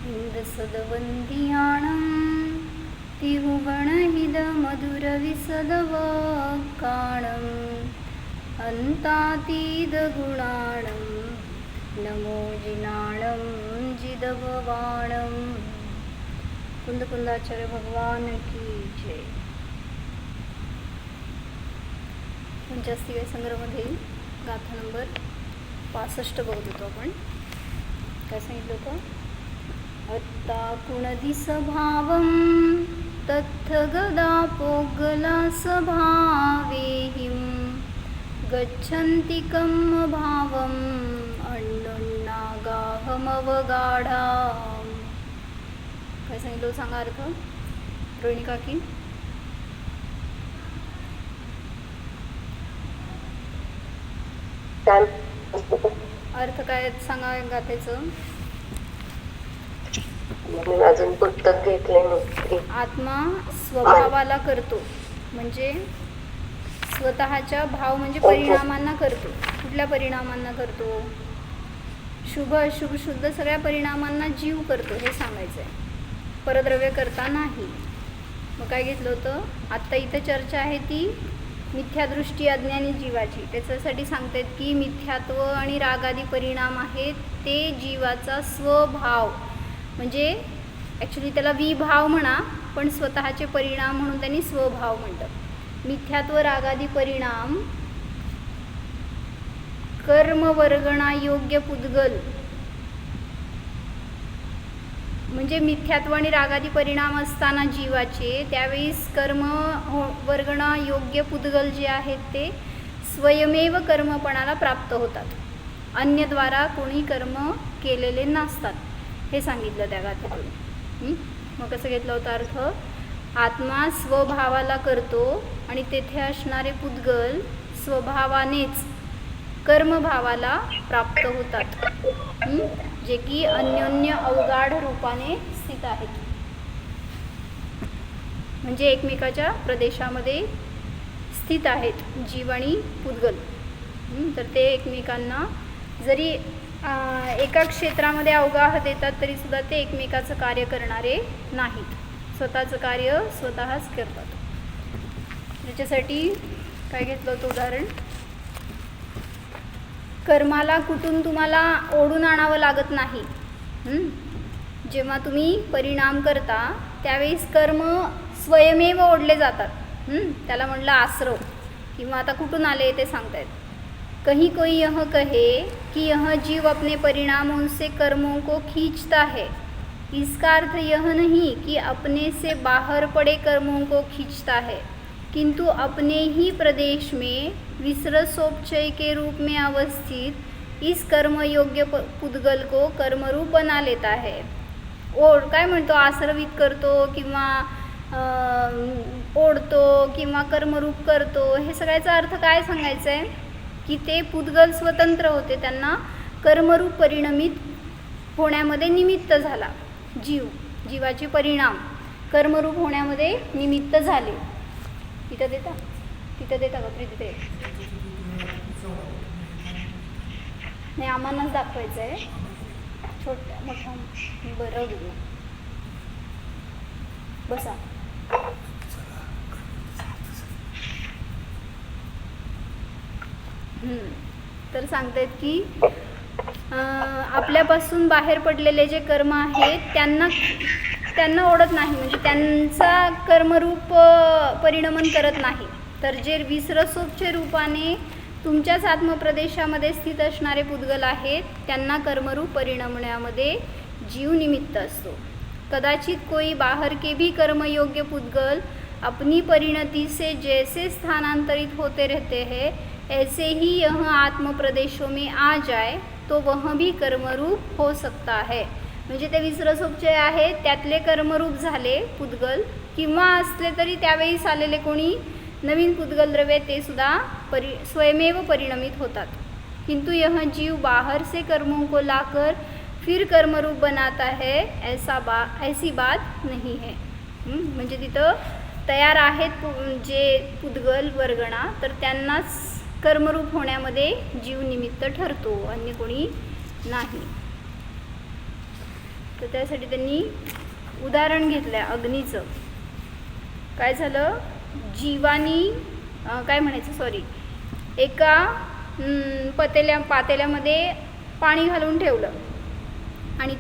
इंदसदवंदियाणं तिहुगणहिदमधुरविसदवक्काणम् अन्तातीदगुणाणं नमो जिनाणं जिदभवाणं। कुंदकुंदाचार्य भगवान की जय। 85व्या संग्रहामध्ये गाथा नंबर 65 बघत होतो आपण. काय सांगितलं होतं? अत्ता कुणदिसभावं तत्थगदापोगला स्वभावेहिं गच्छन्ति कम्मभावम् अण्णुन्नागाहमवगाढाम्. काय सांगितलं सांगा अर्थ रोहिणी काकी? अर्थ काय सांगा गाथेचं? अजून पुस्तक घेतले नाही. आत्मा स्वभावाला करतो म्हणजे स्वतःच्या भाव म्हणजे परिणामांना करतो. कुठल्या परिणामांना करतो? शुभ अशुभ शुद्ध सगळ्या परिणामांना जीव करतो हे सांगायचं आहे. परद्रव्य करता नाही. मग काय घेतलं होतं? आत्ता इथं चर्चा आहे ती मिथ्यादृष्टी अज्ञानी जीवाची. त्याच्यासाठी सांगतात की मिथ्यात्व आणि रागादी परिणाम आहेत ते जीवाचा स्वभाव म्हणजे ॲक्च्युली त्याला विभाव म्हणा, पण स्वतःचे परिणाम म्हणून त्यांनी स्वभाव म्हणतात. मिथ्यात्व रागादी परिणाम कर्मवर्गणा योग्य पुद्गल म्हणजे मिथ्यात्व आणि रागादी परिणाम असताना जीवाचे त्यावेळेस कर्म वर्गणा योग्य पुद्गल जे आहेत ते स्वयमेव कर्मपणाला प्राप्त होतात. अन्यद्वारा कोणी कर्म केलेले नसतात हे सांगितलं त्या गाथेतून. मग कसं घेतलं होतं अर्थ? आत्मा स्वभावाला करतो आणि तेथे असणारे पुद्गल स्वभावानेच कर्मभावाला प्राप्त होतात जे की अन्योन्य अवगाढ रूपाने स्थित आहेत. म्हणजे एकमेकाच्या प्रदेशामध्ये स्थित आहेत जीव आणि पुद्गल. तर ते एकमेकांना जरी एका क्षेत्रामध्ये अवगाह देतात तरी सुद्धा ते एकमेकाचं कार्य करणारे नाहीत. स्वतःचं कार्य स्वतःच करतात. त्याच्यासाठी काय घेतलं होतं उदाहरण? कर्माला कुठून तुम्हाला ओढून आणावं लागत नाही. जेव्हा तुम्ही परिणाम करता त्यावेळेस कर्म स्वयमेव ओढले जातात. त्याला म्हणलं आश्रव. किंवा आता कुठून आले ते सांगतायत. कहीं कोई यह कहे कि यह जीव अपने परिणामों से कर्मों को खींचता है, इसका अर्थ यह नहीं कि अपने से बाहर पड़े कर्मों को खींचता है, किंतु अपने ही प्रदेश में विसरसोपचय के रूप में अवस्थित इस कर्म योग्य पुद्गल को कर्मरूप बना लेता है. ओढ काय म्हणतो? आश्रवित करतो किंवा ओढतो किंवा कर्मरूप करतो. हे सगळ्याचा अर्थ काय सांगायचं आहे? की ते पुद्गल स्वतंत्र होते, त्यांना कर्मरूप परिणमित होण्यामध्ये निमित्त झाला. जीवाचे परिणाम कर्मरूप होण्यामध्ये निमित्त झाले. तिथं देता का प्रीती? ते नाही, आम्हालाच दाखवायचं आहे. छोट्या मोठ्या बरं घेऊ. बसा. तर सांगतायत की आपल्यापासून बाहेर पडलेले जे कर्म आहेत त्यांना ओढत नाही, म्हणजे त्यांचा कर्मरूप परिणमन करत नाही. तर जे विसरसोपच्या रूपाने तुमच्याच आत्मप्रदेशामध्ये स्थित असणारे पुद्गल आहेत त्यांना कर्मरूप परिणमण्यामध्ये जीव निमित्त असतो. कदाचित कोई बाहर के भी कर्मयोग्य पुद्गल अपनी परिणति से जैसे स्थानांतरित होते रहते हैं ऐसे ही यह आत्म प्रदेशों में आ जाए तो वह भी कर्मरूप हो सकता है. म्हणजे ते विसरसोपचे आहेत त्यातले कर्मरूप झाले पुद्गल, किंवा असले तरी त्यावेळी आलेले कोणी नवीन पुद्गल द्रव्य ते सुद्धा स्वयमेव परिणमित होतात. किंतु यह जीव बाहर से कर्मों को लाकर फिर कर्मरूप बनाता है ऐसी बात नहीं है. म्हणजे तिथं तयार आहेत जे पुद्गल वर्गणा, तर त्यांनाच कर्मरूप होण्यामध्ये जीव निमित्त ठरतो, अन्य कोणी नाही. तर त्यासाठी त्यांनी उदाहरण घेतलं आहे अग्नीचं. काय झालं, जीवानी काय म्हणायचं सॉरी, एका पातेल्यामध्ये पाणी घालून ठेवलं आणि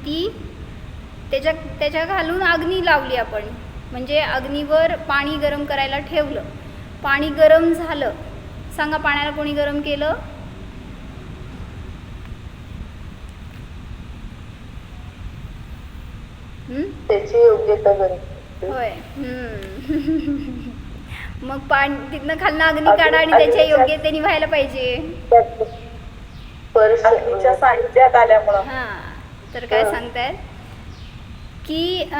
त्याच्या घालून अग्नी लावली आपण, म्हणजे अग्नीवर पाणी गरम करायला ठेवलं. पाणी गरम झालं. सांगा, पाण्याला कोणी गरम केलं? त्याची योग्यता गरज. होय. मग पाणी तिथनं खालनं अग्नी काढा आणि त्याच्या योग्यतेने व्हायला पाहिजे. अग्नीच्या साहित्यात आल्यामुळं. हां, तर काय सांगतायत की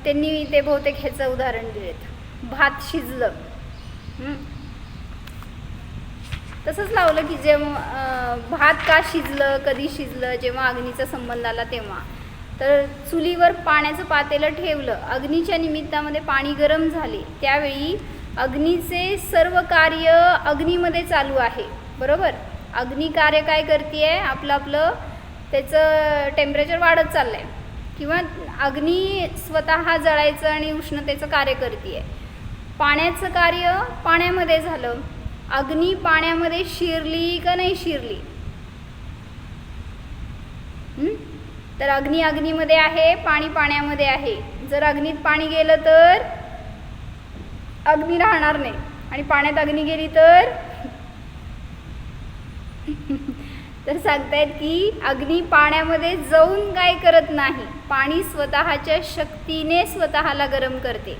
त्यांनी ते बहुतेक ह्याचं उदाहरण दिलेत, भात शिजलं. तसंच लावलं की जेव्हा भात का शिजलं, कधी शिजलं, जेव्हा अग्नीचा संबंध आला तेव्हा. तर चुलीवर पाण्याचं पातेलं ठेवलं, अग्नीच्या निमित्तामध्ये पाणी गरम झाले, त्यावेळी अग्नीचे सर्व कार्य अग्नीमध्ये चालू आहे. बरोबर, अग्नी कार्य काय करते आहे, आपलं त्याचं टेम्परेचर वाढत चाललं आहे, किंवा अग्नी स्वतः जळायचं आणि उष्णतेचं कार्य करते आहे. पाण्याचं कार्य पाण्यामध्ये झालं. अग्नी पाण्यामध्ये शिरली का नाही शिरली? तर अग्नीमध्ये आहे, पाणी पाण्यामध्ये आहे. जर अग्नीत पाणी गेलं तर अग्नी राहणार नाही, आणि पाण्यात अग्नी गेली तर तर सांगतायत की अग्नी पाण्यामध्ये जाऊन काय करत नाही, पाणी स्वतःच्या शक्तीने स्वतःला गरम करते.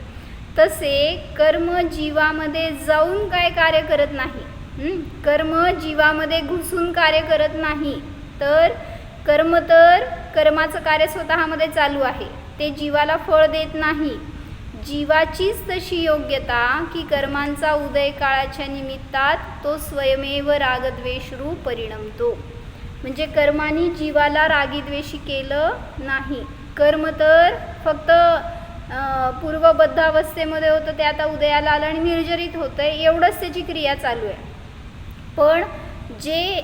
तसे कर्म जीवामध्ये जाऊन काय कार्य करत नाही. कर्म जीवामध्ये घुसून कार्य करत नाही. तर कर्माचं कार्य स्वतःमध्ये चालू आहे, ते जीवाला फळ देत नाही. जीवाचीच तशी योग्यता की कर्मांचा उदय काळाच्या निमित्तात तो स्वयमेव रागद्वेषरूप परिणमतो. म्हणजे कर्मानी जीवाला रागीद्वेषी केलं नाही. कर्म तर फक्त पूर्वबद्ध अवस्थेमध्ये होतं, ते आता उदयाला आलं आणि निर्जरित होतं आहे, एवढंच त्याची क्रिया चालू आहे. पण जे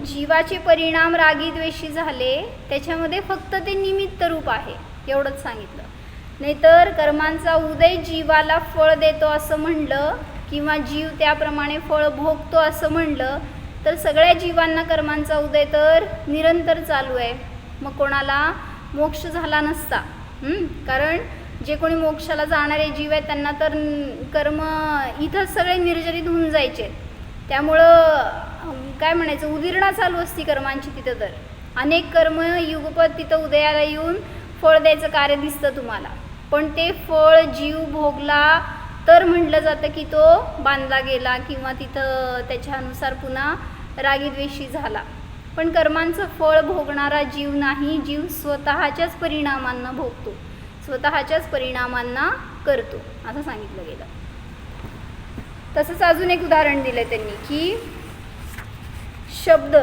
जीवाचे परिणाम रागीद्वेषी झाले त्याच्यामध्ये फक्त ते निमित्त रूप आहे, एवढंच सांगितलं. नाहीतर कर्मांचा उदय जीवाला फळ देतो असं म्हणलं, किंवा जीव त्याप्रमाणे फळ भोगतो असं म्हणलं, तर सगळ्या जीवांना कर्मांचा उदय तर निरंतर चालू आहे. मग कोणाला मोक्ष झाला नसता. कारण जे कोणी मोक्षाला जाणारे जीव आहेत त्यांना तर कर्म इथंच सगळे निर्जरित होऊन जायचे. त्यामुळं काय म्हणायचं, उदिरणा चालू असती कर्मांची तिथं. तर अनेक कर्म युगपत तिथं उदयाला येऊन फळ द्यायचं कार्य दिसतं तुम्हाला, पण ते फळ जीव भोगला तर म्हटलं जातं की तो बांधला गेला, किंवा तिथं त्याच्यानुसार पुन्हा रागीद्वेषी झाला. पण कर्मांचं फळ भोगणारा जीव नाही, जीव स्वतःच्याच परिणामांना भोगतो, स्वतःच्याच परिणामांना करतो, असं सांगितलं गेलं. तसंच अजून एक उदाहरण दिलं त्यांनी की शब्द,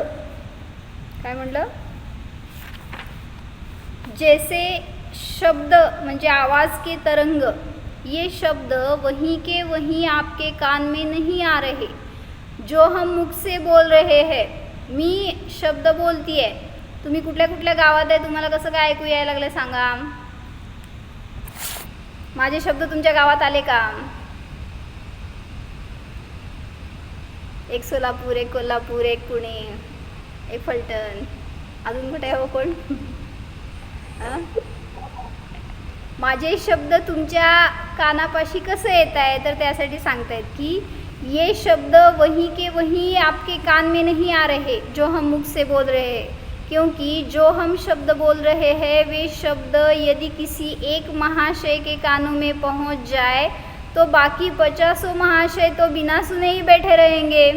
काय म्हणलं, जैसे शब्द म्हणजे आवाज के तरंग, ये शब्द वहीं के वहीं आपके कान में नहीं आ रहे, जो हम मुख से बोल रहे हैं. मी शब्द बोलती आहे, तुम्ही कुठल्या कुठल्या गावात आहे, तुम्हाला कसं काय ऐकू यायला लागलं सांगा. माझे शब्द तुमच्या गावात आले का? एक सोलापूर, एक कोल्हापूर, एक पुणे, एक फलटण, अजून कुठे हो कोण? माझे शब्द तुमच्या कानापाशी कसं येत आहे, तर त्यासाठी सांगतायत की ये शब्द वहीं के वहीं आपके कान में नहीं आ रहे, जो हम मुख से बोल रहे हैं, क्योंकि जो हम शब्द बोल रहे हैं वे शब्द यदि किसी एक महाशय के कानों में पहुंच जाए तो बाकी 50 महाशय तो बिना सुने ही बैठे रहेंगे.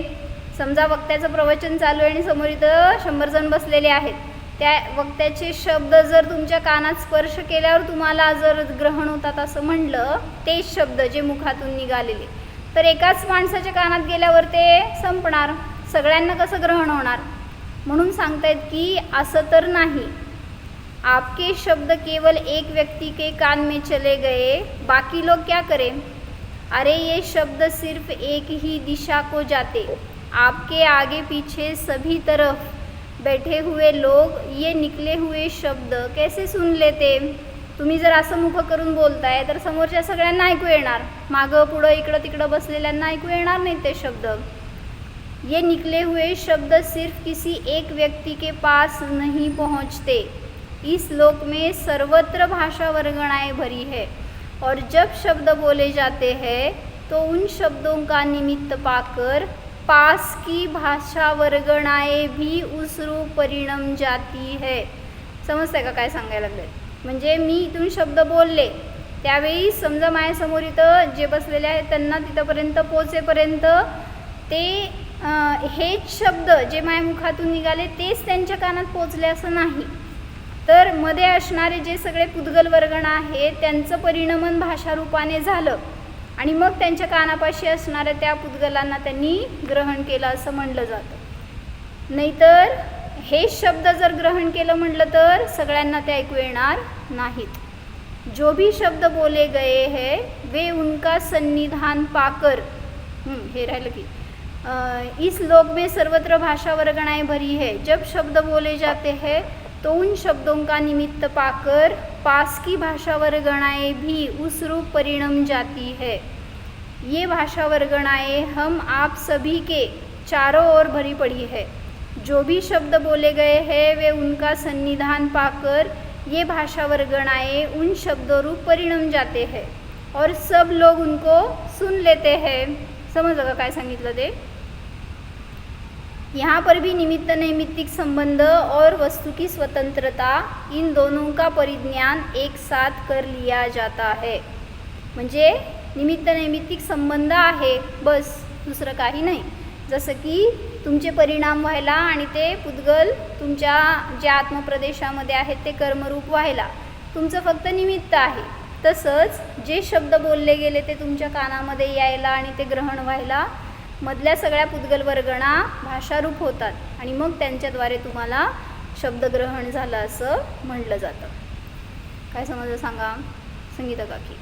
समजा वक्त्याचं प्रवचन चालू आहे आणि समोर इथं 100 जण बसलेले आहेत, त्या वक्त्याचे शब्द जर तुमच्या कानात स्पर्श केल्यावर तुम्हाला जर ग्रहण होतात असं म्हणलं, तेच शब्द जे मुखातून निघालेले, तर एकाच माणसाच्या कानात गेल्यावर ते संपणार, सगळ्यांना कसं ग्रहण होणार. म्हणून सांगतायत की असं तर नाही. आपके शब्द केवल एक व्यक्ति के कान में चले गए, बाकी लोग क्या करें. अरे ये शब्द सिर्फ एक ही दिशा को जाते, आपके आगे पीछे सभी तरफ बैठे हुए लोग ये निकले हुए शब्द कैसे सुन लेते. तुम्ही जर असं मुख करून बोलताय तर समोरच्या सगळ्यांना ऐकू येणार, मागं पुढं इकडं तिकडं बसलेल्यांना ऐकू येणार नाही ते शब्द. ये निकले हुए शब्द सिर्फ किसी एक व्यक्ति के पास नहीं पहुँचते. इस लोक में सर्वत्र भाषा वर्गणाएं भरी है और जब शब्द बोले जाते हैं तो उन शब्दों का निमित्त पाकर पास की भाषा वर्गणाएं भी उस रूप परिणम जाती है. समजतंय का काय सांगायला लागले. म्हणजे मी इथून शब्द बोलले त्यावेळी समजा माझ्यासमोर इथं जे बसलेले आहेत त्यांना तिथंपर्यंत पोचेपर्यंत ते हेच शब्द जे माझ्या मुखातून निघाले तेच त्यांच्या कानात पोचले असं नाही, तर मध्ये असणारे जे सगळे पुद्गल वर्गण आहेत त्यांचं परिणमन भाषारूपाने झालं आणि मग त्यांच्या कानापाशी असणाऱ्या त्या पुद्गलांना त्यांनी ग्रहण केलं असं म्हणलं जातं. नाहीतर हे शब्द जर ग्रहण केलं म्हटलं तर सगळ्यांना ते ऐकू येणार नाहीत. जो भी शब्द बोले गए है वे उनका सन्निधान पाकर हे राहिलं की इस लोक में सर्वत्र भाषा वर्गणाएं भरी है. जब शब्द बोले जाते हैं तो उन शब्दों का निमित्त पाकर पास की भाषा वर्गणाएं भी उस रूप परिणम जाती है. ये भाषा वर्गणाएं हम आप सभी के चारों ओर भरी पड़ी है. जो भी शब्द बोले गए हैं वे उनका सन्निधान पाकर ये भाषा वर्गणाएं उन शब्दों रूप परिणम जाते हैं और सब लोग उनको सुन लेते हैं. समजलं का काय सांगितलं ते. यहाँ पर भी निमित्त नैमित्तिक संबंध और वस्तु की स्वतंत्रता इन दोनों का परिज्ञान एक साथ कर लिया जाता है. म्हणजे निमित्त नैमित्तिक संबंध आहे बस, दुसरं काही नाही. जसं की तुमचे परिणाम व्हायला आणि ते पुद्गल तुमच्या ज्या आत्मप्रदेशामध्ये आहेत ते कर्मरूप व्हायला तुमचं फक्त निमित्त आहे. तसंच जे शब्द बोलले गेले ते तुमच्या कानामध्ये यायला आणि ते ग्रहण व्हायला मधल्या सगळ्या पुद्गल वर्गणा भाषारूप होतात आणि मग त्यांच्याद्वारे तुम्हाला शब्दग्रहण झालं असं म्हटलं जातं. काय समजलं सांगा संगीता काकी.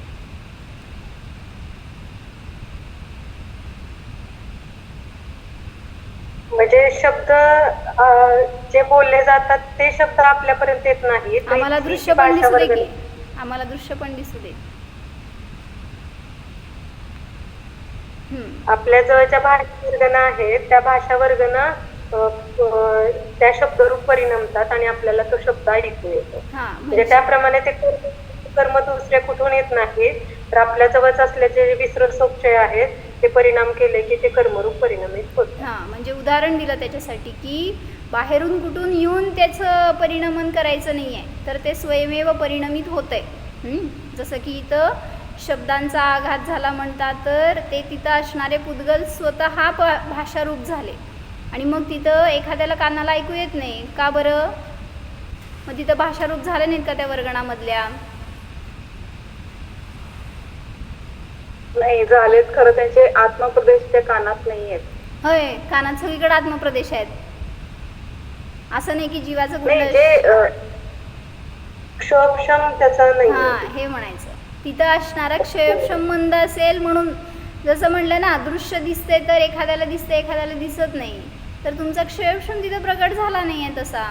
म्हणजे शब्द जे बोलले जातात ते शब्द आपल्यापर्यंत येत नाहीत. आम्हाला दृश्य पण दिसू दे की, आम्हाला दृश्य पण दिसू दे. आपल्या जवळच्या भाषा वर्गण आहेत त्या भाषा वर्गण त्या शब्दरूप परिणमतात आणि आपल्याला तो शब्द ऐकू येतो. म्हणजे त्याप्रमाणे ते कर्म दुसरे कुठून येत नाही, तर आपल्या जवळच असल्याचे विसरसोपचय आहेत ते परिणाम केले की ते कर्मरूप परिणमित होत. म्हणजे उदाहरण दिलं त्याच्यासाठी की बाहेरून कुठून येऊन त्याचं परिणमन करायचं नाही आहे, तर ते स्वयमेव परिणमित होत आहे. जसं की इथं शब्दांचा आघात झाला म्हणतात तर ते तिथं असणारे पुद्गल स्वतः भाषारूप झाले आणि मग तिथं एखाद्याला कानाला ऐकू येत नाही का बरं, मग तिथं भाषारूप झाले नाहीत का त्या वर्गणामधल्या. नाही झालेत खरं, त्यांचे आत्मप्रदेश त्या कानात नाही आहेत. होय, कानात सगळीकडे आत्मप्रदेश आहेत. असं नाही की जीवाचं क्षोभक्षम त्याचा नाही. हे म्हणायचं तिथं असणारा क्षयक्षम मंद असेल म्हणून. जसं म्हणलं ना दृश्य दिसते तर एखाद्याला दिसते एखाद्याला दिसत नाही, तर तुमचा क्षयक्षम तिथं प्रकट झाला नाही आहे तसा.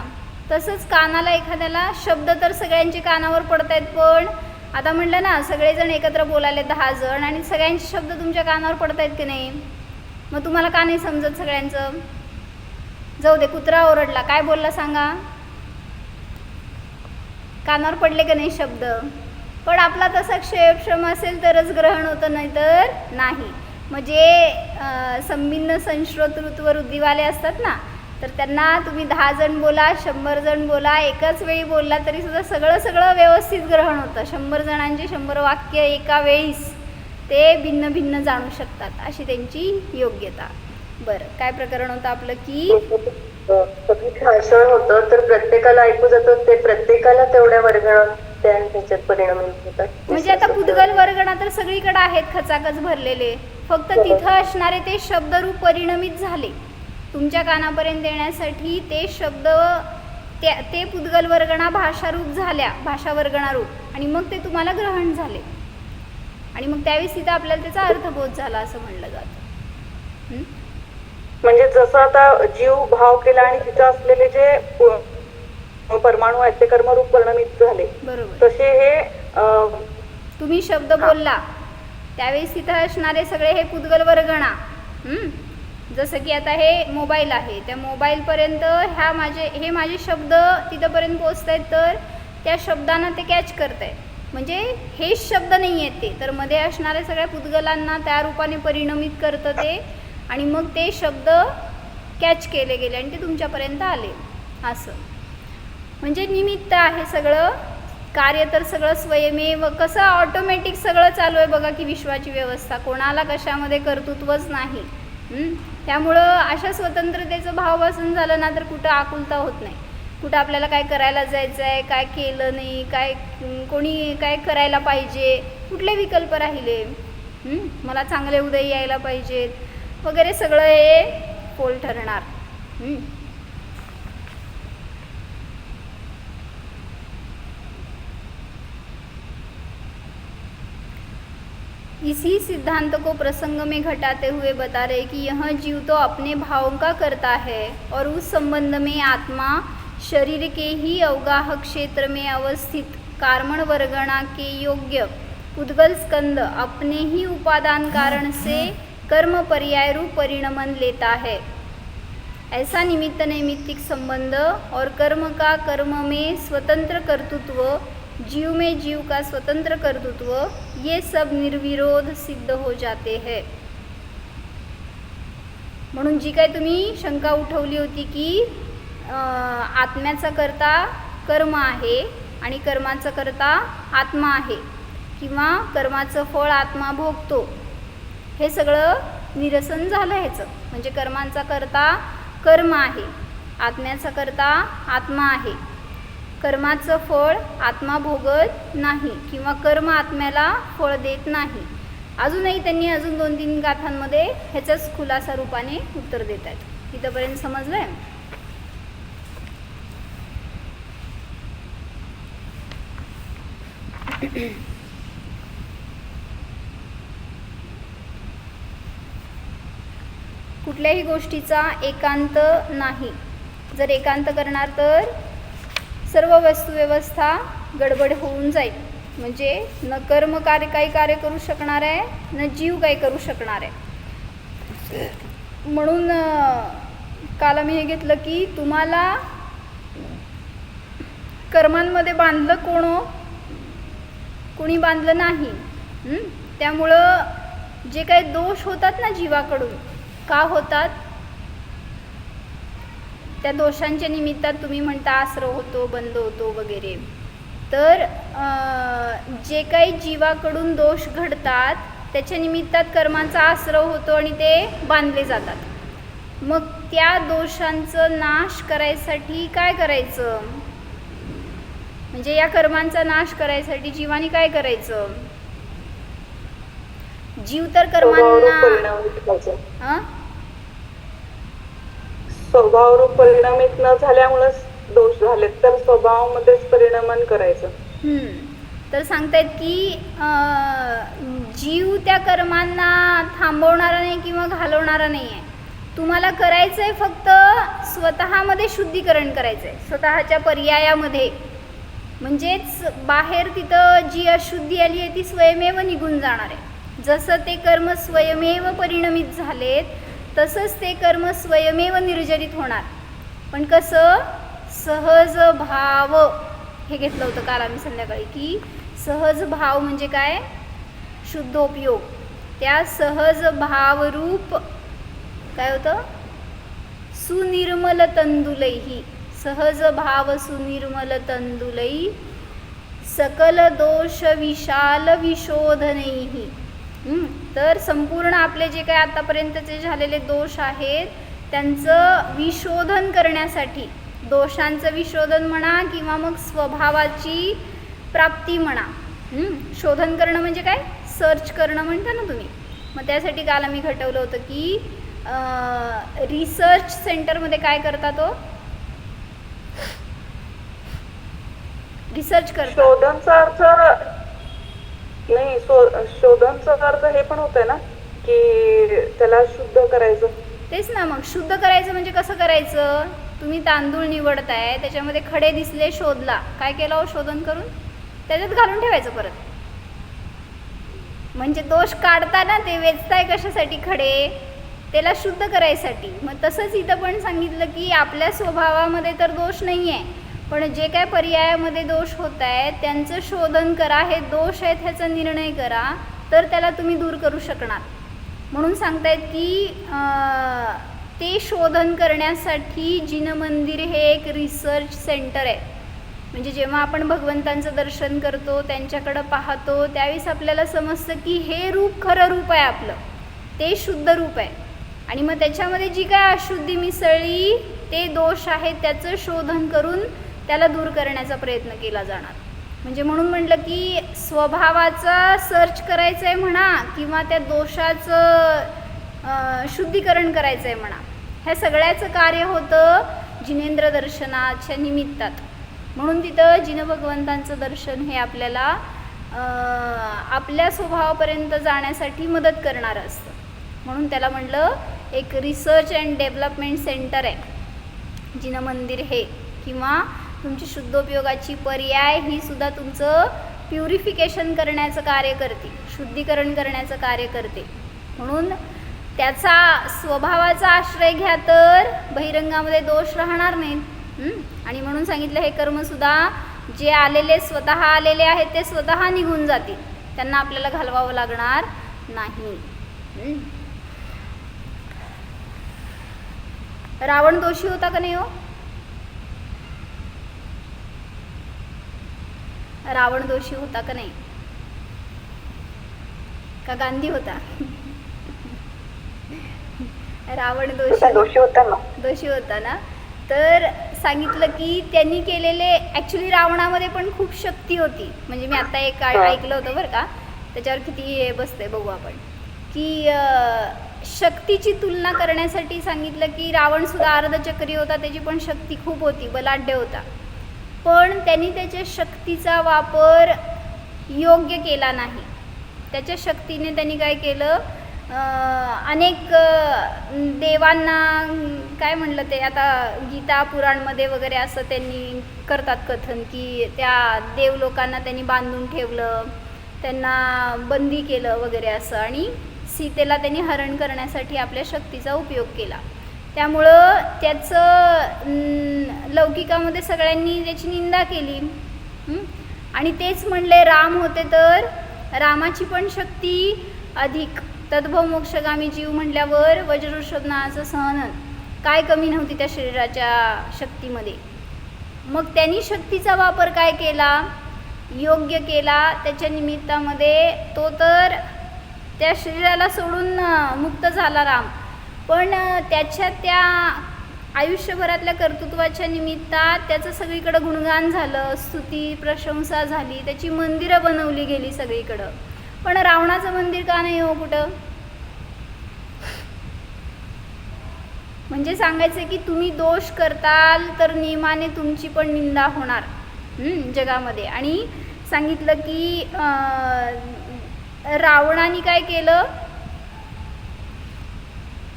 तसंच कानाला एखाद्याला शब्द तर सगळ्यांचे कानावर पडत आहेत, पण आता म्हटलं ना सगळेजण एकत्र बोलायले 10 जण आणि सगळ्यांचे शब्द तुमच्या कानावर पडत आहेत की नाही, मग तुम्हाला का नाही समजत सगळ्यांचं. जाऊ दे, कुत्रा ओरडला काय बोलला सांगा, कानावर पडले की नाही शब्द. पण आपला तसा क्षयक्षम असेल तरच ग्रहण होतं, नाही तर नाही. म्हणजे संबिन्न संश्रोतृत्व वृद्धीवाले असतात ना, तर त्यांना तुम्ही 10 जण बोला 100 जण बोला एकाच वेळी बोलला तरी सुद्धा सगळं व्यवस्थित ग्रहण होतं. 100 जणांचे 100 वाक्य एका वेळीस ते भिन्न भिन्न जाणू शकतात, अशी त्यांची योग्यता. बरं, काय प्रकरण होतं आपलं की भाषण होतं तर प्रत्येकाला ऐकू जातं, ते प्रत्येकाला तेवढ्या वर्गणात त्याच्यात परिणामित होतात. म्हणजे आता पुद्गल वर्गणा तर सगळीकडे आहेत खचाखच भरलेले, फक्त तिथं असणारे ते शब्दरूप परिणमित झाले तुमच्या कानापर्यंत येण्यासाठी. ते शब्द ते पुद्गल वर्गणा भाषारूप झाल्या, भाषा वर्गणारूप, आणि मग ते तुम्हाला ग्रहण झाले आणि मग त्यावेळेस तिथं आपल्याला त्याचा अर्थबोध झाला असं म्हणलं जातं. म्हणजे जसं आता जीव भाव केला आणि तिथं असलेले जे परमाणू आहेत ते कर्मरूप परिणमित झाले, बरोबर. तसे हे तुम्ही शब्द बोलला त्यावेळेस तिथं असणारे सगळे हे पुद्गल वर्गणा, जसं की आता हे मोबाईल आहे, त्या मोबाईलपर्यंत हे माझे शब्द तिथंपर्यंत पोचत आहेत, तर त्या शब्दांना ते कॅच करत आहेत. म्हणजे हेच शब्द नाही आहेत ते, तर मध्ये असणाऱ्या सगळ्या पुद्गलांना त्या रूपाने परिणमित करतं ते, आणि मग ते शब्द कॅच केले गेले आणि ते तुमच्यापर्यंत आले. असं म्हणजे निमित्त आहे सगळं. कार्य तर सगळं स्वयमेव, कसं ऑटोमॅटिक सगळं चालू आहे बघा की विश्वाची व्यवस्था, कोणाला कशामध्ये कर्तृत्वच नाही. त्यामुळं अशा स्वतंत्रतेचं भावभासन झालं ना तर कुठं आकुलता होत नाही, कुठं आपल्याला काय करायला जायचं आहे, काय केलं नाही, काय कोणी काय करायला पाहिजे, कुठले विकल्प राहिले, मला चांगले उदय यायला पाहिजेत वगैरे, सगळं हे पोल ठरणार. इसी सिद्धांत को प्रसंग में घटाते हुए बता रहे कि यह जीव तो अपने भावों का करता है और उस संबंध में आत्मा शरीर के ही अवगाह क्षेत्र में अवस्थित कार्मण वर्गणा के योग्य उद्गल स्कंद अपने ही उपादान कारण से कर्म पर्याय रूप परिणमन लेता है. ऐसा निमित्त नैमित्तिक संबंध और कर्म का कर्म में स्वतंत्र कर्तृत्व, जीव में जीव का स्वतंत्र कर्तृत्व, ये सब निर्विरोध सिद्ध हो जाते हैं. म्हणून जी काय तुम्ही शंका उठवली होती की आत्म्याचा करता कर्म आहे आणि कर्माचा करता आत्मा आहे किंवा कर्माचं फळ आत्मा भोगतो, हे सगळं निरसन झालं ह्याचं. म्हणजे कर्मांचा करता कर्म आहे, आत्म्याचा करता आत्मा आहे, कर्माचं फळ आत्मा भोगत नाही किंवा कर्म आत्म्याला फळ देत नाही. अजूनही त्यांनी अजून 2-3 गाथांमध्ये ह्याच्याच खुलासा रूपाने उत्तर देत आहेत. तिथंपर्यंत समजलं आहे? कुठल्याही गोष्टीचा एकांत नाही. जर एकांत करणार तर सर्व वस्तुव्यवस्था गडबड होऊन जाईल. म्हणजे न कर्म काही कार्य करू शकणार आहे, न जीव काही करू शकणार आहे. म्हणून काल मी हे घेतलं की तुम्हाला कर्मांमध्ये बांधलं कोणी बांधलं नाही. त्यामुळं जे काही दोष होतात ना जीवाकडून, का होतात? त्या दोषांच्या निमित्तात तुम्ही म्हणता आश्रव होतो, बंध होतो वगैरे. तर जे काही जीवाकडून दोष घडतात त्याच्या निमित्तात कर्मांचा आश्रव होतो आणि ते बांधले जातात. मग त्या दोषांचं नाश करायसाठी काय करायचं? म्हणजे या कर्मांचा नाश करायसाठी जीवाने काय करायचं? जीव तर कर्मांना स्वभावरूप परिणामित न झाल्यामुळे दोष झालेत, तर स्वभावामध्येच परिणामन करायचं. तर सांगतायत की जीव त्या कर्मांना थांबवणारा नाही किंवा घालवणारा नाही आहे. तुम्हाला करायचं आहे फक्त स्वतःमध्ये शुद्धीकरण करायचं आहे, स्वतःच्या पर्यायामध्ये. म्हणजेच बाहेर तिथं जी अशुद्धी आली आहे ती स्वयमेव निघून जाणार आहे. जसं ते कर्म स्वयमेव परिणमित झालेत तसंच ते कर्म स्वयमेव निर्जरित होणार. पण कसं? सहज भाव हे घेतलं होतं काल आम्ही संध्याकाळी की सहज भाव म्हणजे काय? शुद्धोपयोग. त्या सहज भावरूप काय होतं? सुनिर्मल तंदुलैही, सहज भाव सुनिर्मल तंदुलै सकल दोष विशाल विशोधनैही. तर संपूर्ण आपले जे काही आतापर्यंतचे झालेले दोष आहेत त्यांचं विशोधन करण्यासाठी, दोषांचं विशोधन म्हणा किंवा मग स्वभावाची प्राप्ती म्हणा. शोधन करणं म्हणजे काय? सर्च करणं म्हणता ना तुम्ही. मग त्यासाठी काल आम्ही घटवलं होतं की रिसर्च सेंटरमध्ये काय करता? तो रिसर्च करतो. शोधनचा अर्थ नाही, शोधनचा अर्थ हे पण होतंय ना की त्याला शुद्ध करायचं. तेच ना, मग शुद्ध करायचं म्हणजे कसं करायचं? तुम्ही तांदूळ निवडताय, त्याच्यामध्ये खडे दिसले, शोधला, काय केलं हो शोधन करून? त्याच्यात घालून ठेवायचं परत. म्हणजे दोष काढताना ते वेचताय कशासाठी खडे? त्याला शुद्ध करायसाठी. मग तसंच इथं पण सांगितलं की आपल्या स्वभावामध्ये तर दोष नाही आहे, पण जे काय पर्यायामध्ये दोष होत आहेत त्यांचं शोधन करा, हे दोष आहेत ह्याचा निर्णय करा, तर त्याला तुम्ही दूर करू शकणार. म्हणून सांगतायत की ते शोधन करण्यासाठी जिनमंदिर हे एक रिसर्च सेंटर आहे. म्हणजे जेव्हा आपण भगवंतांचं दर्शन करतो, त्यांच्याकडं पाहतो, त्यावेळेस आपल्याला समजतं की हे रूप खरं रूप आहे आपलं, ते शुद्ध रूप आहे. आणि मग त्याच्यामध्ये जी काय अशुद्धी मिसळली, ते दोष आहेत, त्याचं शोधन करून त्याला दूर करण्याचा प्रयत्न केला जाणार. म्हणजे म्हणून म्हटलं की स्वभावाचा सर्च करायचं आहे म्हणा, किंवा त्या दोषाचं शुद्धीकरण करायचं आहे म्हणा, ह्या सगळ्याचं कार्य होतं जिनेंद्र दर्शनाच्या निमित्तात. म्हणून तिथं जिन भगवंतांचं दर्शन हे आपल्याला आपल्या स्वभावापर्यंत जाण्यासाठी मदत करणारं असतं. म्हणून त्याला म्हटलं एक रिसर्च अँड डेव्हलपमेंट सेंटर आहे जिनमंदिर हे, किंवा तुमची शुद्धोपयोगाची पर्याय ही सुद्धा तुमचं प्युरिफिकेशन करण्याचं कार्य करते, शुद्धीकरण करण्याचं कार्य करते. म्हणून त्याचा स्वभावाचा आश्रय घ्या तर बहिरंगामध्ये दोष राहणार नाहीत. आणि म्हणून सांगितलं हे कर्मसुद्धा जे आलेले स्वतः आलेले आहेत ते स्वतः निघून जातील, त्यांना आपल्याला घालवावं लागणार नाही. रावण दोषी होता का नाही हो? रावण दोषी होता का नाही? का गांधी होता? रावण दोषी होता ना. तर सांगितलं की त्यांनी केलेले, ॲक्च्युली रावणामध्ये पण खूप शक्ती होती. म्हणजे मी आता एक ऐकलं होतं बरं का, त्याच्यावर किती हे बसतंय बघू आपण, की शक्तीची तुलना करण्यासाठी सांगितलं की रावणसुद्धा अर्धचक्री होता, त्याची पण शक्ती खूप होती, बलाढ्य होता. पण त्यांनी त्याच्या शक्तीचा वापर योग्य केला नाही. त्याच्या शक्तीने त्यांनी काय केलं, अनेक देवांना काय म्हणलं ते, आता गीता पुराणमध्ये वगैरे असं त्यांनी करतात कथन की त्या देवलोकांना त्यांनी बांधून ठेवलं, त्यांना बंदी केलं वगैरे असं, आणि सीतेला त्यांनी हरण करण्यासाठी आपल्या शक्तीचा उपयोग केला. त्यामुळं त्याचं लौकिकामध्ये सगळ्यांनी त्याची निंदा केली. आणि तेच म्हणले राम होते तर रामाची पण शक्ती अधिक, तद्भव मोक्षगामी जीव म्हटल्यावर वज्रऋषभनाचं सहनन काय कमी नव्हती त्या शरीराच्या शक्तीमध्ये. मग त्यांनी शक्तीचा वापर काय केला, योग्य केला. त्याच्या निमित्तामध्ये तो तर त्या शरीराला सोडून मुक्त झाला राम, पण त्याच्या त्या आयुष्यभरातल्या कर्तृत्वाच्या निमित्तात त्याचं सगळीकडं गुणगान झालं, स्तुती प्रशंसा झाली, त्याची मंदिरं बनवली गेली सगळीकडं. पण रावणाचं मंदिर का नाही हो कुठं? म्हणजे सांगायचं की तुम्ही दोष करताल तर नियमाने तुमची पण निंदा होणार जगामध्ये. आणि सांगितलं की रावणाने काय केलं,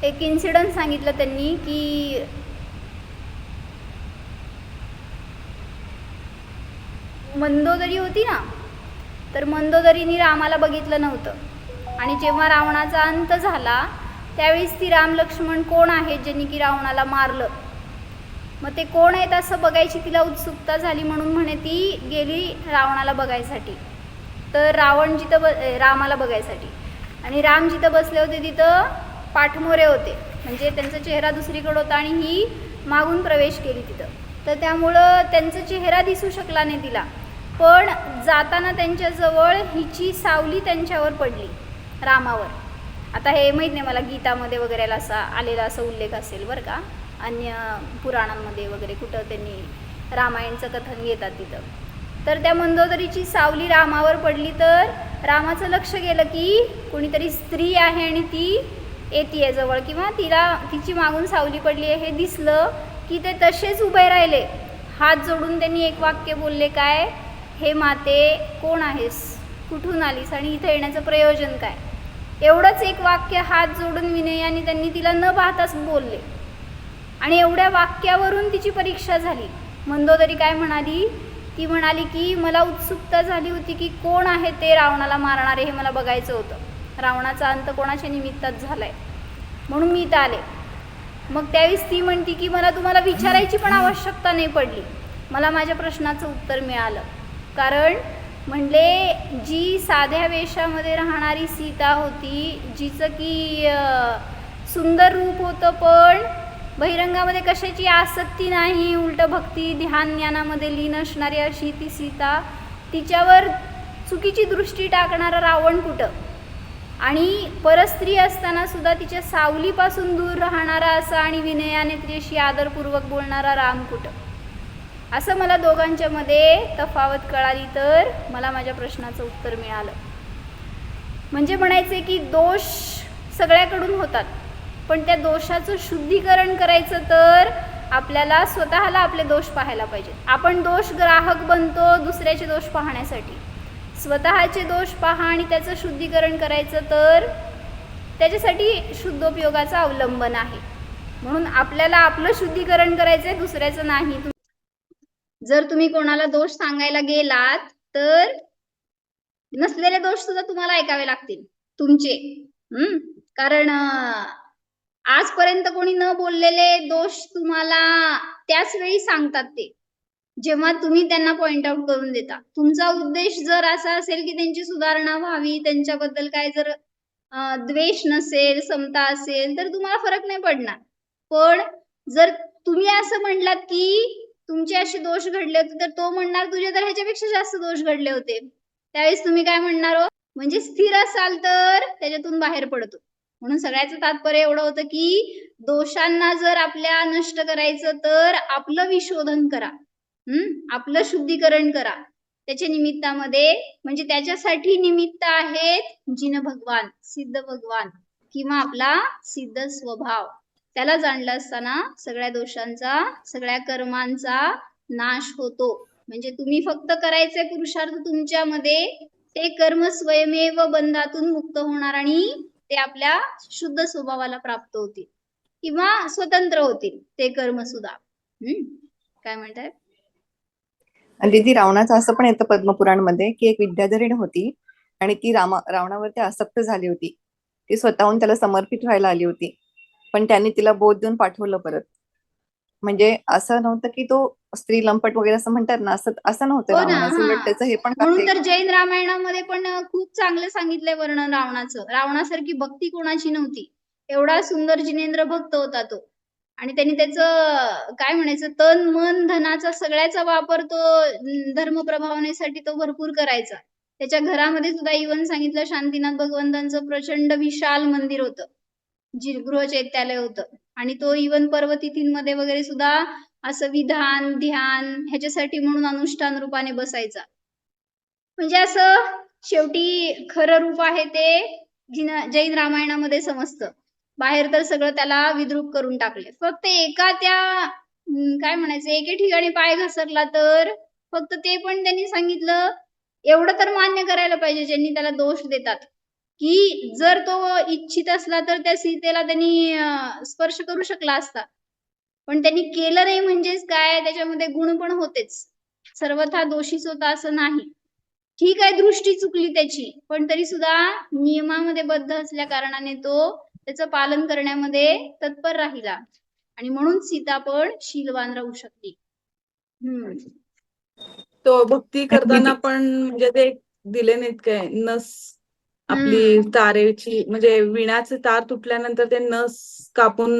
एक इन्सिडन्स सांगितलं त्यांनी की मंदोदरी होती ना, तर मंदोदरीने रामाला बघितलं नव्हतं. आणि जेव्हा रावणाचा अंत झाला त्यावेळेस ती राम लक्ष्मण कोण आहेत ज्यांनी की रावणाला मारलं, मग ते कोण आहेत असं बघायची तिला उत्सुकता झाली. म्हणून म्हणे ती गेली रावणाला बघायसाठी. तर रावण जिथं रामाला बघायसाठी, आणि राम जिथं बसले होते तिथं पाठमोरे होते, म्हणजे त्यांचा चेहरा दुसरीकडे होता आणि ही मागून प्रवेश केली तिथं. तर त्यामुळं त्यांचा चेहरा दिसू शकला नाही तिला. पण जाताना त्यांच्याजवळ हिची सावली त्यांच्यावर पडली, रामावर. आता हे माहीत नाही मला, गीतामध्ये वगैरे असा आलेला असा उल्लेख असेल बरं का, अन्य पुराणांमध्ये वगैरे कुठं त्यांनी रामायणचं कथन घेतात तिथं. तर त्या मंदोदरीची सावली रामावर पडली, तर रामाचं लक्ष गेलं की कोणीतरी स्त्री आहे आणि ती येते जवळ, किंवा तिची मागून सावली पडली आहे हे दिसलं की ते तसेच उभे राहिले. हात जोडून त्यांनी एक वाक्य बोलले, काय, हे माते कोण आहेस, कुठून आलीस आणि इथं येण्याचं प्रयोजन काय. एवढंच एक वाक्य हात जोडून विनयाने त्यांनी तिला न पाहताच बोलले. आणि एवढ्या वाक्यावरून तिची परीक्षा झाली. मंदोदरी काय म्हणाली? ती म्हणाली की मला उत्सुकता झाली होती की कोण आहे ते रावणाला मारणारे, हे मला बघायचं होतं. रावणाचा अंत कोणाच्या निमित्तात झाला आहे म्हणून मी इथं आले. मग त्यावेळेस ती म्हणती की मला तुम्हाला विचारायची पण आवश्यकता नाही पडली, मला माझ्या प्रश्नाचं उत्तर मिळालं. कारण म्हणले जी साध्या वेशामध्ये राहणारी सीता होती, जिचं की सुंदर रूप होतं, पण बहिरंगामध्ये कशाची आसक्ती नाही, उलट भक्ती ध्यान ज्ञानामध्ये लीन असणारी अशी ती सीता, तिच्यावर चुकीची दृष्टी टाकणारा रावण कुठं, आणि परस्त्री असताना सुद्धा तिच्या सावलीपासून दूर राहणारा असा आणि विनयाने तिच्याशी आदरपूर्वक बोलणारा राम कुठं. असं मला दोघांच्या मध्ये तफावत कळाली तर मला माझ्या प्रश्नाचं उत्तर मिळालं. म्हणजे म्हणायचे की दोष सगळ्याकडून होतात, पण त्या दोषाचं शुद्धीकरण करायचं तर आपल्याला स्वतःला आपले दोष पाहायला पाहिजेत. आपण दोष ग्राहक बनतो दुसऱ्याचे दोष पाहण्यासाठी. स्वतःचे दोष पहा आणि त्याचं शुद्धीकरण करायचं तर त्याच्यासाठी शुद्धोपयोगाचा अवलंबन आहे. म्हणून आपल्याला आपलं शुद्धीकरण करायचं आहे, दुसऱ्याचं नाही. जर तुम्ही कोणाला दोष सांगायला गेलात तर नसलेले दोष सुद्धा तुम्हाला ऐकावे लागतील तुमचे. कारण आजपर्यंत कोणी न बोललेले दोष तुम्हाला त्याच वेळी सांगतात ते, जेव्हा तुम्ही त्यांना पॉइंट आउट करून देता. तुमचा उद्देश जर असा असेल की त्यांची सुधारणा व्हावी, त्यांच्याबद्दल काय जर द्वेष नसेल, समता असेल, तर तुम्हाला फरक नाही पडणार. पण जर तुम्ही असं म्हणलात की तुमचे असे दोष घडले होते, तर तो म्हणणार तुझे तर ह्याच्यापेक्षा जास्त दोष घडले होते. त्यावेळेस तुम्ही काय म्हणणार हो? म्हणजे स्थिर असाल तर त्याच्यातून बाहेर पडतो. म्हणून सगळ्याचं तात्पर्य एवढं होतं की दोषांना जर आपल्या नष्ट करायचं तर आपलं विशोधन करा, आपलं शुद्धीकरण करा. त्याच्या निमित्तामध्ये म्हणजे त्याच्यासाठी निमित्त आहेत जिन भगवान, सिद्ध भगवान किंवा आपला सिद्ध स्वभाव. त्याला जाणलं असताना सगळ्या दोषांचा, सगळ्या कर्मांचा नाश होतो. म्हणजे तुम्ही फक्त करायचे पुरुषार्थ तुमच्यामध्ये, ते कर्म स्वयमेव बंधातून मुक्त होणार आणि ते आपल्या शुद्ध स्वभावाला प्राप्त होतील किंवा स्वतंत्र होतील ते कर्म सुद्धा. काय म्हणताय? दीदी, रावणाचं असं पण येतं पद्मपुराणमध्ये की एक विद्याधरीण होती आणि ती रावणावरती आसक्त झाली होती. ती स्वतःहून त्याला समर्पित व्हायला आली होती, पण त्यांनी तिला बोध देऊन पाठवलं परत. म्हणजे असं नव्हतं की तो स्त्री लंपट वगैरे असं म्हणतात ना, असं नव्हतं रावणाचं. उलट त्याचं हे पण म्हणून तर जैन रामायणामध्ये पण खूप चांगलं सांगितलंय वर्णन रावणाचं. रावणासारखी भक्ती कोणाची नव्हती. एवढा सुंदर जिनेंद्र भक्त होता तो, आणि त्यांनी त्याचं काय म्हणायचं तन मन धनाचा सगळ्याचा वापर तो धर्म प्रभावनेसाठी तो भरपूर करायचा. त्याच्या घरामध्ये सुद्धा इवन सांगितलं शांतीनाथ भगवंतांचं प्रचंड विशाल मंदिर होतं, जी गृहचैत्यालय होतं. आणि तो इवन पर्वतिथींमध्ये वगैरे सुद्धा असं विधान ध्यान ह्याच्यासाठी म्हणून अनुष्ठान रूपाने बसायचा. म्हणजे असं शेवटी खरं रूप आहे ते जैन रामायणामध्ये समजतं. बाहेर तर सगळं त्याला विद्रूप करून टाकले. फक्त एका त्या काय म्हणायचं एके ठिकाणी पाय घसरला तर फक्त ते पण त्यांनी सांगितलं एवढं तर मान्य करायला पाहिजे ज्यांनी त्याला दोष देतात की जर तो इच्छित असला तर त्या सीतेला त्यांनी स्पर्श करू शकला असता, पण त्यांनी केलं नाही. म्हणजेच काय, त्याच्यामध्ये गुण पण होतेच, सर्वथा दोषीच होता असं नाही. ठीक आहे, दृष्टी चुकली त्याची, पण तरी सुद्धा नियमामध्ये बद्ध असल्या कारणाने तो त्याचं पालन करण्यामध्ये तत्पर राहिला आणि म्हणून सीता पण शीलवान राहू शकली. तो भक्ती करताना पण म्हणजे ते दिले नाहीत काय, नस आपली तारेची म्हणजे विणाचे तार तुटल्यानंतर ते नस कापून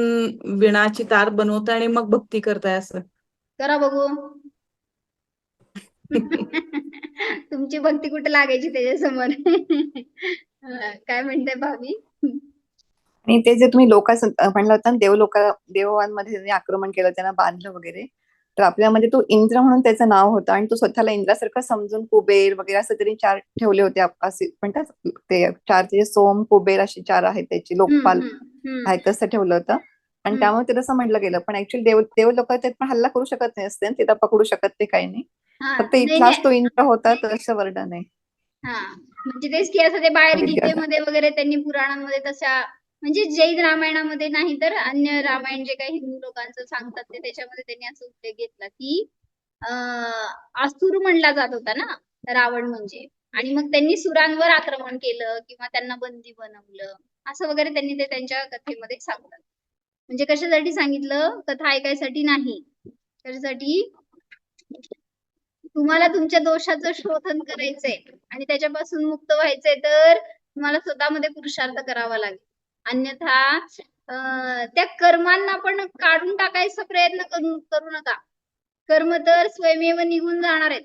विणाची तार बनवताय आणि मग भक्ती करताय, असं करा बघू. तुमची भक्ती कुठे लागायची त्याच्यासमोर? काय म्हणताय भाभी? आणि ते जे तुम्ही लोकांचं म्हणलं होतं देववांमध्ये त्यांनी आक्रमण केलं, त्यांना बांधलं वगैरे, तर आपल्यामध्ये तो इंद्र म्हणून त्याचं नाव होतं आणि तो स्वतःला इंद्रासारखं समजून कुबेर वगैरे असं तरी 4 ठेवले होते. असे म्हणतात ते 4 ते सोम कुबेर अशी 4 आहेत त्याची, लोकपाल आहे तसं ठेवलं होतं. आणि त्यामुळे ते तसं म्हटलं गेलं. पण ऍक्च्युअली देव लोक त्यात पण हल्ला करू शकत नाही असते, तिला पकडू शकत ते काही नाही. फक्त इथलाच तो इंद्र होता तसं वर्णन आहे. हा म्हणजे तेच की असं ते बाहेर विद्यार्थी गीतेमध्ये वगैरे त्यांनी पुराणांमध्ये तशा म्हणजे जैन रामायणामध्ये नाही तर अन्य रामायण जे काही हिंदू लोकांचं सांगतात ते त्याच्यामध्ये त्यांनी असं उल्लेख घेतला की असुर म्हणला जात होता ना रावण म्हणजे, आणि मग त्यांनी सुरांवर आक्रमण केलं किंवा त्यांना बंदी बनवलं असं वगैरे त्यांनी ते त्यांच्या कथेमध्ये सांगतात. म्हणजे कशासाठी सांगितलं? कथा ऐकायसाठी नाही, त्याच्यासाठी तुम्हाला तुमच्या दोषाचं शोधन करायचंय आणि त्याच्यापासून मुक्त व्हायचंय तर तुम्हाला स्वतःमध्ये पुरुषार्थ करावा लागेल. अन्यथा त्या कर्मांना पण काढून टाकायचा प्रयत्न करू नका. कर्म तर स्वयमेव निघून जाणार आहेत,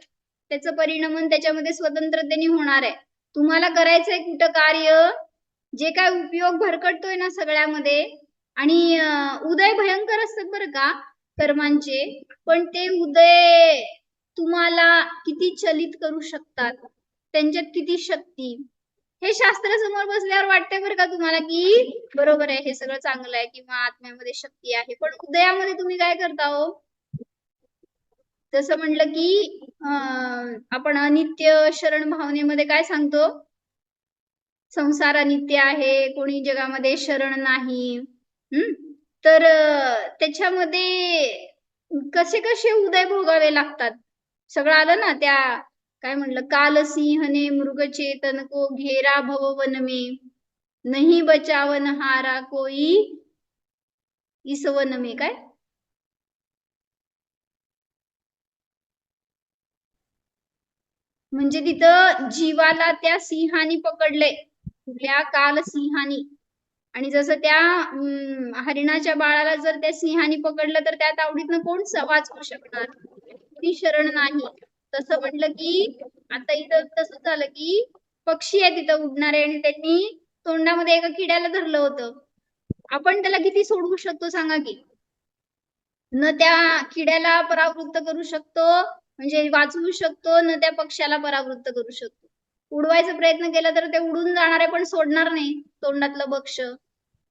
त्याचं परिणमन त्याच्यामध्ये स्वतंत्रतेने होणार आहे. तुम्हाला करायचंय कुठं कार्य, जे काय उपयोग भरकटतोय ना सगळ्यामध्ये, आणि उदय भयंकर असतात बरं का कर्मांचे, पण ते उदय तुम्हाला किती चलित करू शकतात, त्यांच्यात किती शक्ती, हे शास्त्र समोर बसल्यावर वाटतंय बरं का तुम्हाला की बरोबर आहे, हे सगळं चांगलं आहे किंवा आत्म्यामध्ये शक्ती आहे. पण उदयामध्ये तुम्ही काय करता हो? जसं म्हणलं की आपण अनित्य शरण भावनेमध्ये काय सांगतो? संसार अनित्य आहे, कोणी जगामध्ये शरण नाही. तर त्याच्यामध्ये कसे कसे उदय भोगावे लागतात सगळं आलं ना. त्या काय म्हणलं, काल सिंहने मृगचेतन को घेरा भववन में, नहीं बचावन हारा कोई इसवन में. काय म्हणजे तिथं जीवाला त्या सिंहानी पकडले, कुठल्या काल सिंहानी, आणि जसं त्या हरिणाच्या बाळाला जर त्या सिंहानी पकडलं तर त्या तावडीतनं कोण वाचवू शकणार? ती शरण नाही. तसं म्हटलं की आता इथं तसं झालं की पक्षी आहे तिथं उडणारे आणि त्यांनी तोंडामध्ये एका किड्याला धरलं होतं. आपण त्याला किती सोडवू शकतो सांगा की? न त्या किड्याला परावृत्त करू शकतो म्हणजे वाचवू शकतो, न त्या पक्ष्याला परावृत्त करू शकतो. उडवायचा प्रयत्न केला तर ते उडून जाणार आहे पण सोडणार नाही तोंडातलं भक्ष.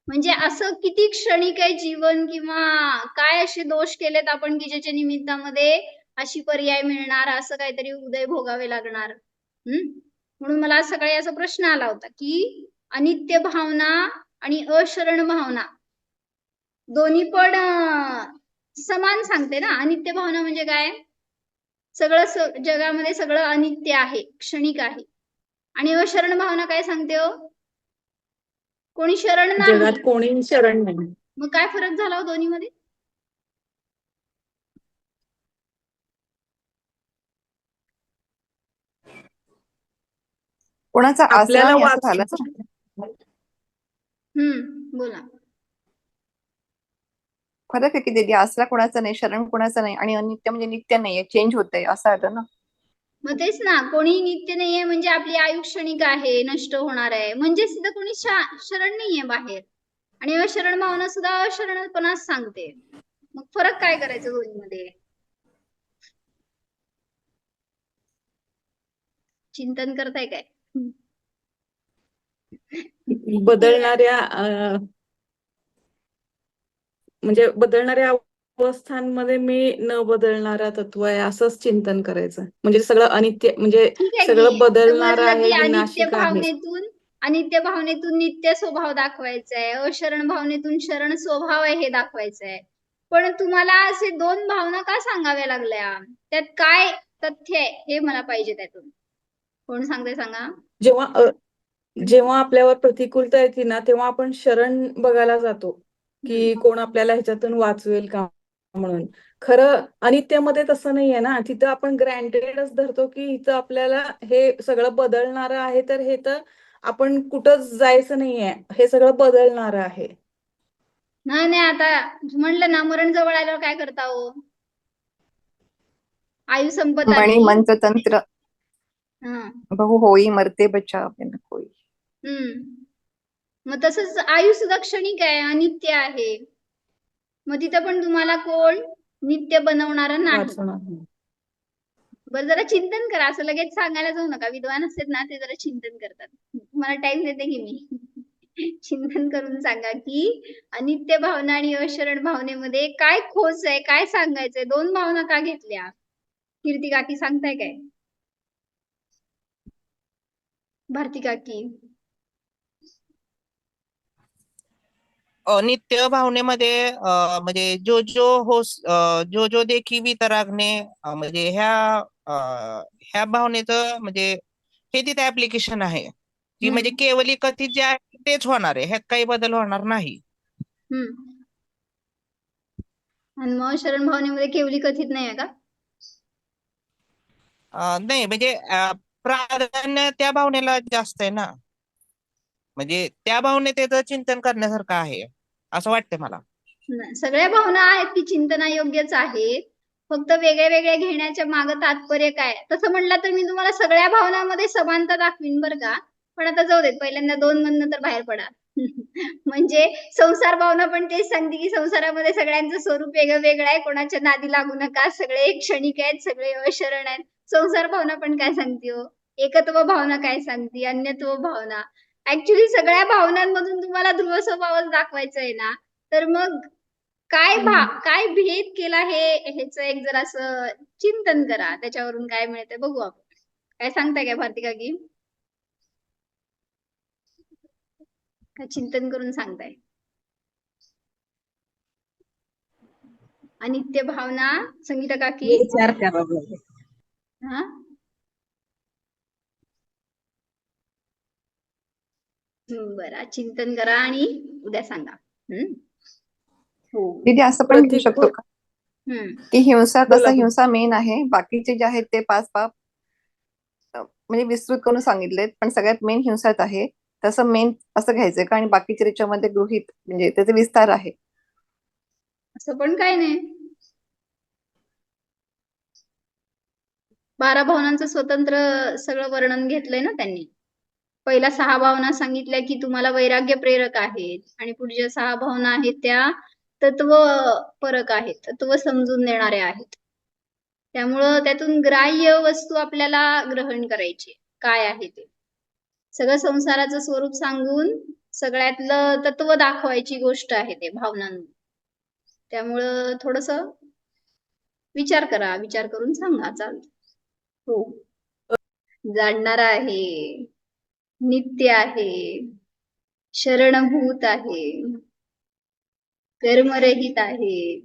म्हणजे असं किती क्षणिक आहे जीवन, किंवा काय असे दोष केलेत आपण की ज्याच्या निमित्तामध्ये अशी पर्याय मिळणार, असं काहीतरी उदय भोगावे लागणार. म्हणून मला आज सकाळी असा प्रश्न आला होता की अनित्य भावना आणि अशरण भावना दोन्ही पण समान सांगते ना. अनित्य भावना म्हणजे काय? सगळं जगामध्ये सगळं अनित्य आहे, क्षणिक आहे. आणि अशरण भावना काय सांगते हो? कोणी शरण नाही, जगात कोणी शरण नाही. मग काय फरक झाला हो दोन्ही मध्ये? कोणाचा आसरा आपल्याला नाही असं वाच झालं ना. बोला. फरक आहे की दीदी, आसरा कोणाचा नाही, शरण कोणाचा नाही, आणि अनित्य म्हणजे नित्य नाहीये, चेंज होतंय असं आलं ना. मग तेच ना, कोणी नित्य नाहीये म्हणजे आपली आयु क्षणिक आहे, नष्ट होणार आहे, म्हणजे सुद्धा कोणी शरण नाहीये बाहेर. आणि अशरण भावना सुद्धा अशरणपणाच सांगते. मग फरक काय करायचं दोन्हीमध्ये? चिंतन करताय काय? बदलणाऱ्या म्हणजे बदलणाऱ्या अवस्थांमध्ये मी न बदलणारा तत्व आहे असंच चिंतन करायचं. म्हणजे सगळं अनित्य म्हणजे ठीक आहे सगळं की बदलणार समजलं आहे, की विनाशिक आहे. अनित्य भावनेतून नित्य स्वभाव दाखवायचा आहे, अशरण भावनेतून शरण स्वभाव आहे हे दाखवायचं आहे. पण तुम्हाला असे दोन भावना का सांगाव्या लागल्या? त्यात काय तथ्य आहे हे मला पाहिजे त्यातून. कोण सांगते सांगा? जेव्हा आपल्यावर प्रतिकूलता येते ना, तेव्हा आपण शरण बघायला जातो की कोण आपल्याला ह्याच्यातून वाचवेल का म्हणून. खरं अनित्यामध्ये तसं नाहीये ना. तिथं आपण ग्रँटेडच धरतो की इथं आपल्याला हे सगळं बदलणारं आहे, तर हे तर आपण कुठंच जायचं नाहीये, हे सगळं बदलणारं आहे. नाही, आता म्हणलं ना, मरण जवळ आल्यावर काय करता हो? आयु संपत म्हणे आली. मंत्र तंत्र बहु होई, मरते बचाव न कोई. मग तसंच आयु सुद्धा क्षणिक आहे, अनित्य आहे. मग तिथं पण तुम्हाला कोण नित्य बनवणार नाही. वाचवणार. बरं, जरा चिंतन करा, असं लगेच सांगायला जाऊ नका. विद्वान असतात ना, ते जरा चिंतन करतात. तुम्हाला टाइम देते की मी. चिंतन करून सांगा की अनित्य भावना आणि अशरण भावनेमध्ये काय खोच आहे, काय सांगायचंय? दोन भावना का घेतल्या? कीर्ती काकी सांगताय काय? भारती काकी. नित्य भावनेमध्ये म्हणजे जो जो होस जो जो देखी वितरागने म्हणजे अ, ह्या भावनेचं म्हणजे हे तिथे ऍप्लिकेशन आहे की म्हणजे हम्म. केवली कथित जे आहे तेच होणार आहे, ह्यात काही बदल होणार नाही. हम्म. आणि मग शरण भावनेमध्ये केवली कथित नाही आहे का? नाही म्हणजे प्राधान्य त्या भावनेला जास्त आहे ना, म्हणजे त्या भावनेत त्याचं चिंतन करण्यासारखं आहे असं वाटतंय मला. नाही, सगळ्या भावना आहेत की चिंतनायोग्यच आहेत. फक्त वेगळ्या वेगळ्या घेण्याच्या मागे तात्पर्य काय? तसं म्हणलं तर मी तुम्हाला सगळ्या भावनांमध्ये समानता दाखवीन बरं का. पण आता जाऊ देत, पहिल्यांदा 2 मधनं तर बाहेर पडा. म्हणजे संसार भावना पण तेच सांगते की संसारामध्ये सगळ्यांचं स्वरूप वेगळं वेगळं आहे. कोणाच्या नादी लागू नका. सगळे क्षणिक आहेत, सगळे अशरण आहेत. संसार भावना पण काय सांगते हो? एकत्व भावना काय सांगते? अन्यत्व भावना. ऍक्च्युली सगळ्या भावनांमधून तुम्हाला ध्रुव स्वभावच दाखवायचा आहे ना, तर मग काय भेद केला हे ह्याचं एक जरा असं चिंतन करा. त्याच्यावरून काय मिळतंय बघू आपण. काय सांगताय काय भारती काकी? काय चिंतन करून सांगताय? अनित्य भावना संगीता काकी. विचार करा बरं. हा, बरं, चिंतन करा आणि उद्या सांगा. हम्म. हो. दीदी असं पण घेऊ शकतो का हम्म. की हिंसा, बोला, तसं बोला. हिंसा मेन आहे, बाकीचे जे आहेत ते 5 पाप म्हणजे विस्तृत करून सांगितलेत, पण सगळ्यात मेन हिंसाच आहे. तसं मेन असं घ्यायचंय का, आणि बाकीचे त्याच्यामध्ये गृहीत म्हणजे त्याचे विस्तार आहे. असं पण काय नाही. 12 भावनांचं स्वतंत्र सगळं वर्णन घेतलंय ना त्यांनी. पहिल्या 6 भावना सांगितल्या की तुम्हाला वैराग्य प्रेरक आहेत, आणि पुढच्या 6 भावना आहेत त्या तत्व परक आहेत, तत्व समजून देणाऱ्या आहेत. त्यामुळं त्यातून ग्राह्य वस्तू आपल्याला ग्रहण करायची काय आहे ते. सगळं संसाराचं स्वरूप सांगून सगळ्यातलं तत्व दाखवायची गोष्ट आहे ते भावनांनी. त्यामुळं थोडस विचार करा, विचार करून सांगा. चालतं. हो. जाणणारा आहे, नित्य आहे, शरणभूत आहे, कर्मरहित आहे,